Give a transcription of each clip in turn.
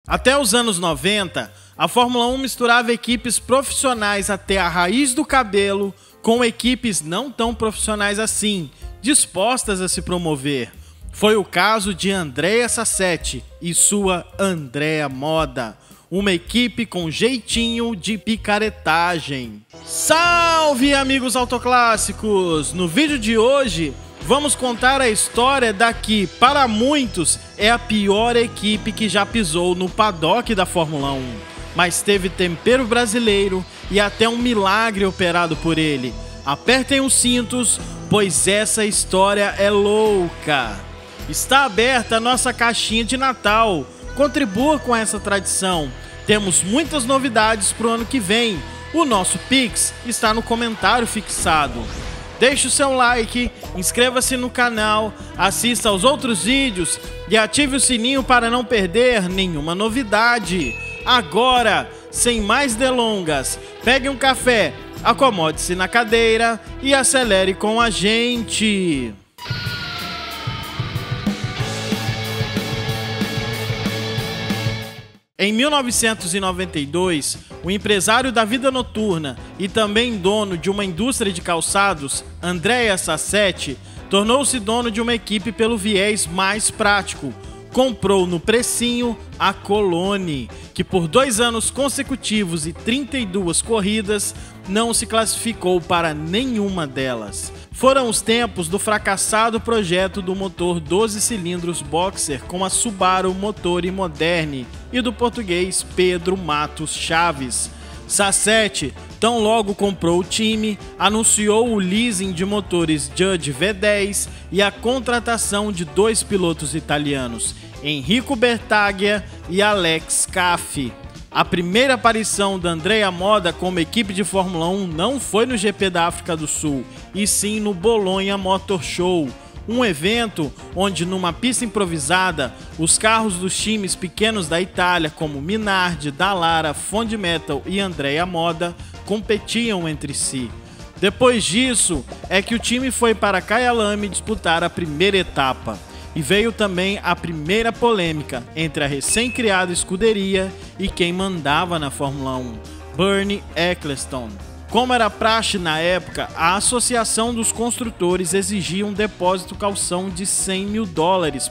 Até os anos 90, a Fórmula 1 misturava equipes profissionais até a raiz do cabelo com equipes não tão profissionais assim, dispostas a se promover. Foi o caso de Andrea Sassetti e sua Andrea Moda, uma equipe com jeitinho de picaretagem. Salve, amigos autoclássicos! No vídeo de hoje, vamos contar a história da que, para muitos, é a pior equipe que já pisou no paddock da Fórmula 1, mas teve tempero brasileiro e até um milagre operado por ele. Apertem os cintos, pois essa história é louca! Está aberta a nossa caixinha de Natal. Contribua com essa tradição. Temos muitas novidades para o ano que vem. O nosso Pix está no comentário fixado. Deixe o seu like, inscreva-se no canal, assista aos outros vídeos e ative o sininho para não perder nenhuma novidade. Agora, sem mais delongas, pegue um café, acomode-se na cadeira e acelere com a gente. Em 1992, o empresário da vida noturna e também dono de uma indústria de calçados, Andrea Sassetti, tornou-se dono de uma equipe pelo viés mais prático. Comprou no precinho a Coloni, que por 2 anos consecutivos e 32 corridas não se classificou para nenhuma delas. Foram os tempos do fracassado projeto do motor 12 cilindros Boxer com a Subaru Motori Moderne e do português Pedro Matos Chaves. Sassetti, tão logo comprou o time, anunciou o leasing de motores Judge V10 e a contratação de 2 pilotos italianos, Enrico Bertaglia e Alex Caffi. A primeira aparição da Andrea Moda como equipe de Fórmula 1 não foi no GP da África do Sul, e sim no Bologna Motor Show, um evento onde, numa pista improvisada, os carros dos times pequenos da Itália, como Minardi, Dallara, Fondimetal e Andrea Moda, competiam entre si. Depois disso, é que o time foi para Kyalami disputar a primeira etapa. E veio também a primeira polêmica entre a recém-criada escuderia e quem mandava na Fórmula 1, Bernie Ecclestone. Como era praxe na época, a Associação dos Construtores exigia um depósito calção de $100 mil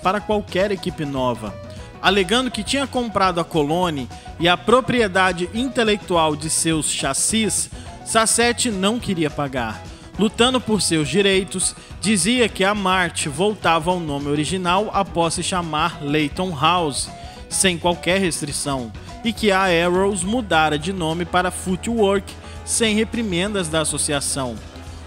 para qualquer equipe nova. Alegando que tinha comprado a Coloni e a propriedade intelectual de seus chassis, Sassetti não queria pagar. Lutando por seus direitos, dizia que a March voltava ao nome original após se chamar Leyton House, sem qualquer restrição, e que a Arrows mudara de nome para Footwork, sem reprimendas da associação.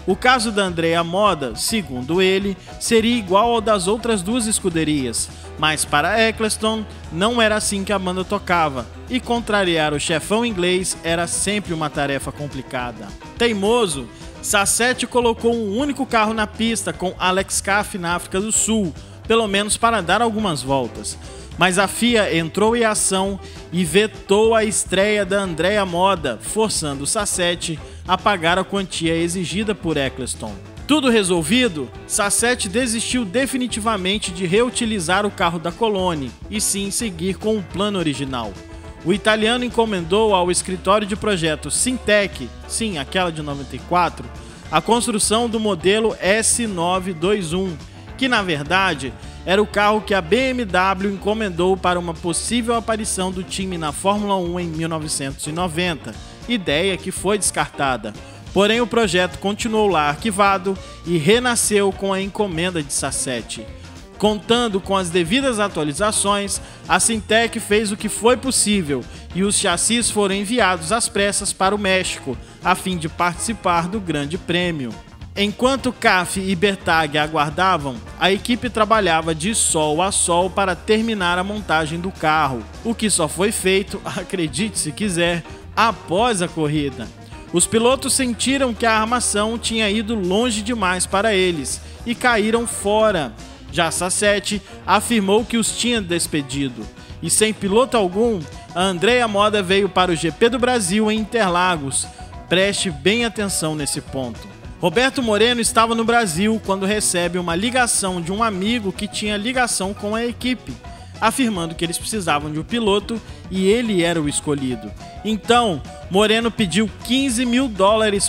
O caso da Andrea Moda, segundo ele, seria igual ao das outras 2 escuderias, mas para Ecclestone não era assim que a banda tocava, e contrariar o chefão inglês era sempre uma tarefa complicada. Teimoso, Sassetti colocou um único carro na pista com Alex Caffi na África do Sul, pelo menos para dar algumas voltas. Mas a FIA entrou em ação e vetou a estreia da Andrea Moda, forçando Sassetti a pagar a quantia exigida por Ecclestone. Tudo resolvido, Sassetti desistiu definitivamente de reutilizar o carro da Coloni e sim seguir com o plano original. O italiano encomendou ao escritório de projetos Sintec, sim, aquela de 94, a construção do modelo S921, que na verdade era o carro que a BMW encomendou para uma possível aparição do time na Fórmula 1 em 1990, ideia que foi descartada. Porém, o projeto continuou lá arquivado e renasceu com a encomenda de Sassetti. Contando com as devidas atualizações, a Sintec fez o que foi possível e os chassis foram enviados às pressas para o México, a fim de participar do Grande Prêmio. Enquanto Caffi e Bertaglia aguardavam, a equipe trabalhava de sol a sol para terminar a montagem do carro, o que só foi feito, acredite se quiser, após a corrida. Os pilotos sentiram que a armação tinha ido longe demais para eles e caíram fora. Já Sassetti afirmou que os tinha despedido, e sem piloto algum, a Andrea Moda veio para o GP do Brasil em Interlagos. Preste bem atenção nesse ponto. Roberto Moreno estava no Brasil quando recebe uma ligação de um amigo que tinha ligação com a equipe. afirmando que eles precisavam de um piloto e ele era o escolhido. Então, Moreno pediu $15 mil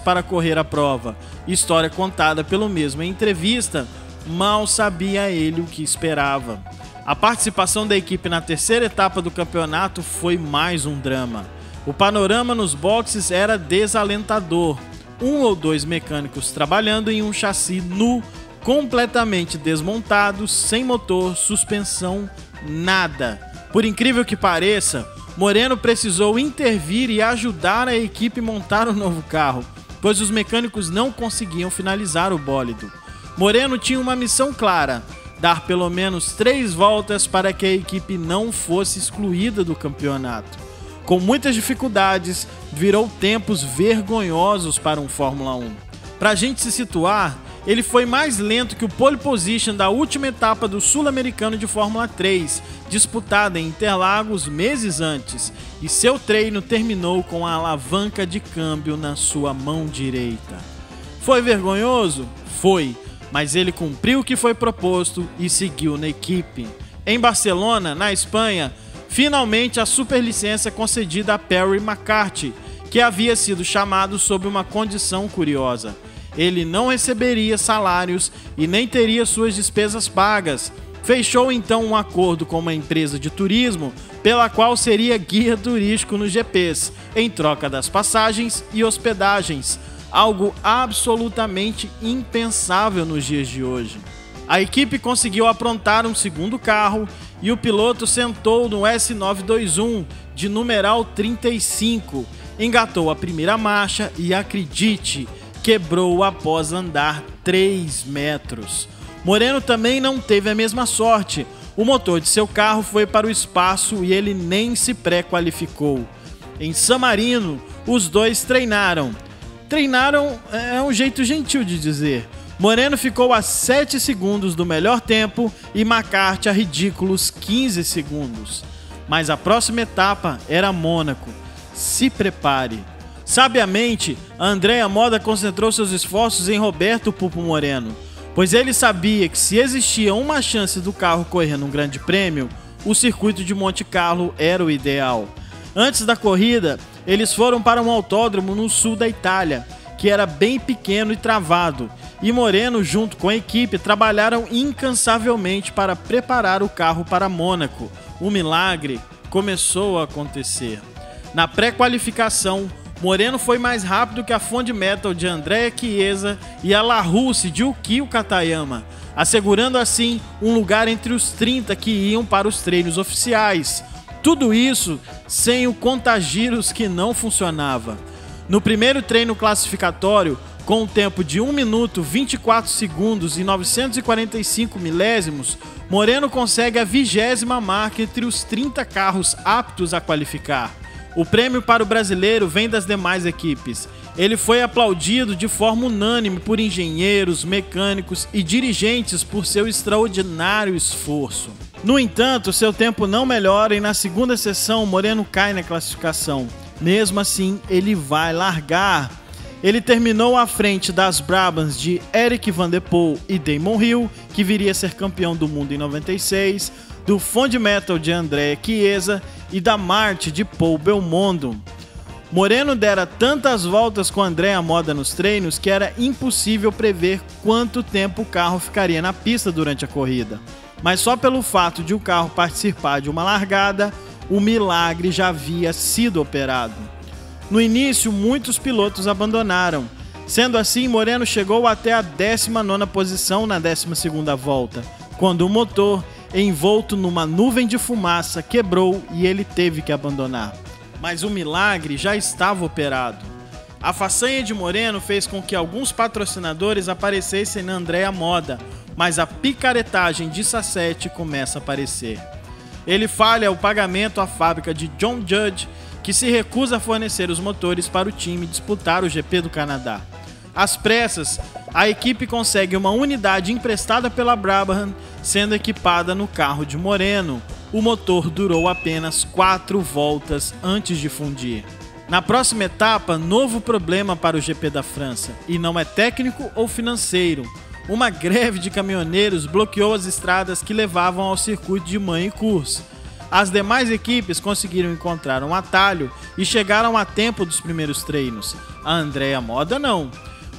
para correr a prova. História contada pelo mesmo em entrevista, mal sabia ele o que esperava. A participação da equipe na terceira etapa do campeonato foi mais um drama. O panorama nos boxes era desalentador. 1 ou 2 mecânicos trabalhando em um chassi nu, completamente desmontado, sem motor, suspensão, nada. Por incrível que pareça, Moreno precisou intervir e ajudar a equipe a montar o novo carro, pois os mecânicos não conseguiam finalizar o bólido. Moreno tinha uma missão clara: dar pelo menos 3 voltas para que a equipe não fosse excluída do campeonato. Com muitas dificuldades, virou tempos vergonhosos para um Fórmula 1. Para a gente se situar, ele foi mais lento que o pole position da última etapa do Sul-Americano de Fórmula 3, disputada em Interlagos meses antes, e seu treino terminou com a alavanca de câmbio na sua mão direita. Foi vergonhoso? Foi, mas ele cumpriu o que foi proposto e seguiu na equipe. Em Barcelona, na Espanha, finalmente a superlicença concedida a Perry McCarthy, que havia sido chamado sob uma condição curiosa. Ele não receberia salários e nem teria suas despesas pagas. Fechou então um acordo com uma empresa de turismo, pela qual seria guia turístico nos GPs, em troca das passagens e hospedagens, algo absolutamente impensável nos dias de hoje. A equipe conseguiu aprontar um segundo carro e o piloto sentou no S921 de numeral 35, engatou a primeira marcha e, acredite, quebrou após andar 3 metros. Moreno também não teve a mesma sorte. O motor de seu carro foi para o espaço e ele nem se pré-qualificou. Em San Marino, os dois treinaram. Treinaram é um jeito gentil de dizer. Moreno ficou a 7 segundos do melhor tempo e McCarthy a ridículos 15 segundos. Mas a próxima etapa era Mônaco. Se prepare. Sabiamente, Andrea Moda concentrou seus esforços em Roberto Pupo Moreno, pois ele sabia que se existia uma chance do carro correr num grande prêmio, o circuito de Monte Carlo era o ideal. Antes da corrida, eles foram para um autódromo no sul da Itália, que era bem pequeno e travado, e Moreno, junto com a equipe, trabalharam incansavelmente para preparar o carro para Mônaco. O milagre começou a acontecer. Na pré-qualificação, Moreno foi mais rápido que a Ford Metal de Andrea Chiesa e a LaRusse de Yukio Katayama, assegurando assim um lugar entre os 30 que iam para os treinos oficiais. Tudo isso sem o contagiros que não funcionava. No primeiro treino classificatório, com um tempo de 1 minuto 24 segundos e 945 milésimos, Moreno consegue a 20ª marca entre os 30 carros aptos a qualificar. O prêmio para o brasileiro vem das demais equipes. Ele foi aplaudido de forma unânime por engenheiros, mecânicos e dirigentes por seu extraordinário esforço. No entanto, seu tempo não melhora e na segunda sessão Moreno cai na classificação. Mesmo assim, ele vai largar. Ele terminou à frente das Brabhams de Eric Van der Poel e Damon Hill, que viria a ser campeão do mundo em 96, do Ford Metal de Andrea Chiesa e da Marte de Paul Belmondo. Moreno dera tantas voltas com Andrea Moda nos treinos que era impossível prever quanto tempo o carro ficaria na pista durante a corrida. Mas só pelo fato de o carro participar de uma largada, o milagre já havia sido operado. No início, muitos pilotos abandonaram. Sendo assim, Moreno chegou até a 19ª posição na 12ª volta, quando o motor, envolto numa nuvem de fumaça, quebrou e ele teve que abandonar. Mas o milagre já estava operado. A façanha de Moreno fez com que alguns patrocinadores aparecessem na Andrea Moda, mas a picaretagem de Sassetti começa a aparecer. Ele falha o pagamento à fábrica de John Judge, que se recusa a fornecer os motores para o time disputar o GP do Canadá. Às pressas, a equipe consegue uma unidade emprestada pela Brabham, sendo equipada no carro de Moreno. O motor durou apenas 4 voltas antes de fundir. Na próxima etapa, novo problema para o GP da França, e não é técnico ou financeiro. Uma greve de caminhoneiros bloqueou as estradas que levavam ao circuito de Magny-Cours. As demais equipes conseguiram encontrar um atalho e chegaram a tempo dos primeiros treinos. A Andrea Moda não.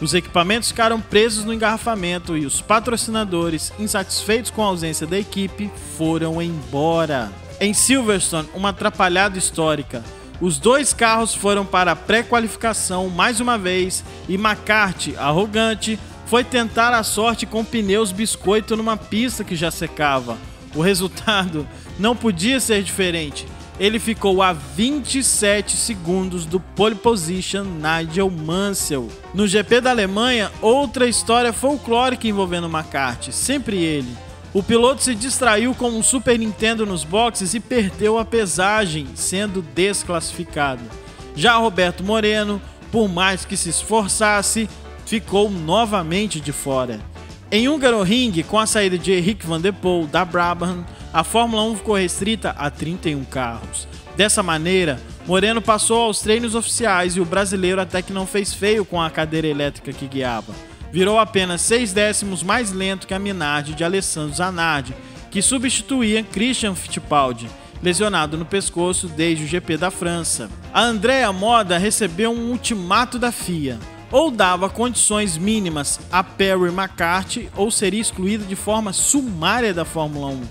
Os equipamentos ficaram presos no engarrafamento e os patrocinadores, insatisfeitos com a ausência da equipe, foram embora. Em Silverstone, uma atrapalhada histórica. Os dois carros foram para a pré-qualificação mais uma vez e McCarthy, arrogante, foi tentar a sorte com pneus biscoito numa pista que já secava. O resultado não podia ser diferente. Ele ficou a 27 segundos do pole position Nigel Mansell. No GP da Alemanha, outra história folclórica envolvendo McCarthy, sempre ele. O piloto se distraiu com um Super Nintendo nos boxes e perdeu a pesagem, sendo desclassificado. Já Roberto Moreno, por mais que se esforçasse, ficou novamente de fora. Em Hungaroring, com a saída de Henrik van der Poel da Brabham, a Fórmula 1 ficou restrita a 31 carros. Dessa maneira, Moreno passou aos treinos oficiais e o brasileiro até que não fez feio com a cadeira elétrica que guiava. Virou apenas 6 décimos mais lento que a Minardi de Alessandro Zanardi, que substituía Christian Fittipaldi, lesionado no pescoço desde o GP da França. A Andrea Moda recebeu um ultimato da FIA. Ou dava condições mínimas a Perry McCarthy ou seria excluída de forma sumária da Fórmula 1.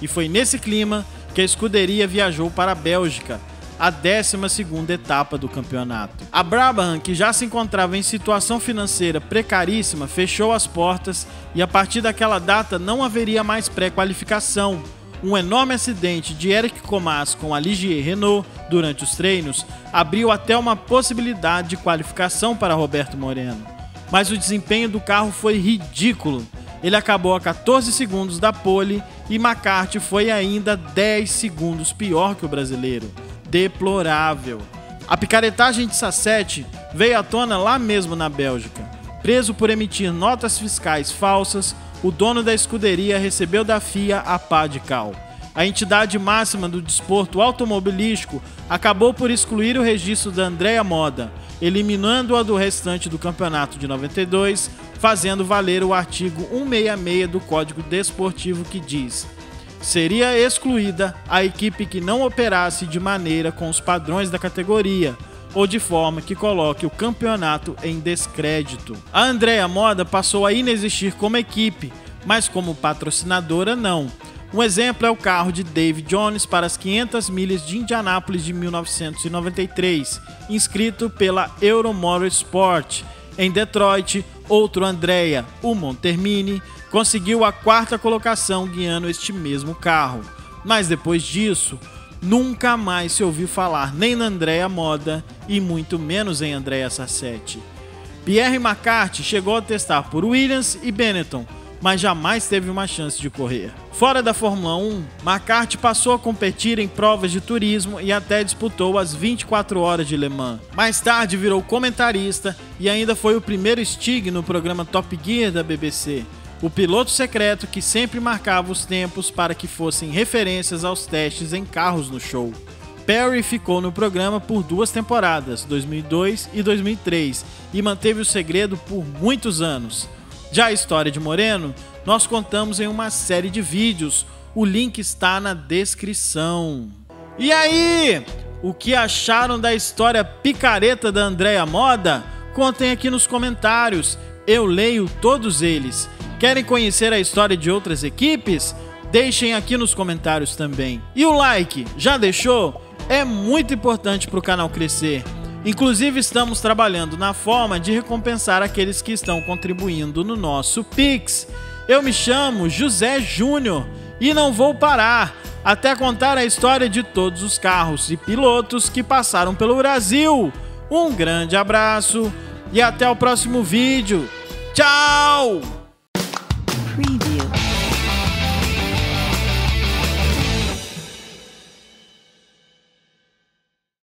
E foi nesse clima que a escuderia viajou para a Bélgica, a 12ª etapa do campeonato. A Brabham, que já se encontrava em situação financeira precaríssima, fechou as portas e a partir daquela data não haveria mais pré-qualificação. Um enorme acidente de Eric Comas com a Ligier Renault durante os treinos abriu até uma possibilidade de qualificação para Roberto Moreno. Mas o desempenho do carro foi ridículo. Ele acabou a 14 segundos da pole e McCarthy foi ainda 10 segundos pior que o brasileiro. Deplorável. A picaretagem de Sassetti veio à tona lá mesmo na Bélgica. Preso por emitir notas fiscais falsas, o dono da escuderia recebeu da FIA a pá de cal. A entidade máxima do desporto automobilístico acabou por excluir o registro da Andrea Moda, eliminando-a do restante do campeonato de 92, fazendo valer o artigo 166 do Código Desportivo que diz: seria excluída a equipe que não operasse de maneira com os padrões da categoria, ou de forma que coloque o campeonato em descrédito. A Andrea Moda passou a inexistir como equipe, mas como patrocinadora não. Um exemplo é o carro de Dave Jones para as 500 milhas de Indianápolis de 1993, inscrito pela Euromotorsport. Em Detroit, outro Andrea, o Montermini, conseguiu a 4ª colocação guiando este mesmo carro. Mas depois disso, nunca mais se ouviu falar nem na Andrea Moda e muito menos em Andrea Sassetti. Pierre McCarthy chegou a testar por Williams e Benetton, mas jamais teve uma chance de correr. Fora da Fórmula 1, McCarthy passou a competir em provas de turismo e até disputou as 24 horas de Le Mans. Mais tarde virou comentarista e ainda foi o primeiro Stig no programa Top Gear da BBC. O piloto secreto que sempre marcava os tempos para que fossem referências aos testes em carros no show. Perry ficou no programa por 2 temporadas, 2002 e 2003, e manteve o segredo por muitos anos. Já a história de Moreno, nós contamos em uma série de vídeos, o link está na descrição. E aí, o que acharam da história picareta da Andrea Moda? Contem aqui nos comentários, eu leio todos eles. Querem conhecer a história de outras equipes? Deixem aqui nos comentários também. E o like, já deixou? É muito importante para o canal crescer. Inclusive estamos trabalhando na forma de recompensar aqueles que estão contribuindo no nosso Pix. Eu me chamo José Júnior e não vou parar até contar a história de todos os carros e pilotos que passaram pelo Brasil. Um grande abraço e até o próximo vídeo. Tchau!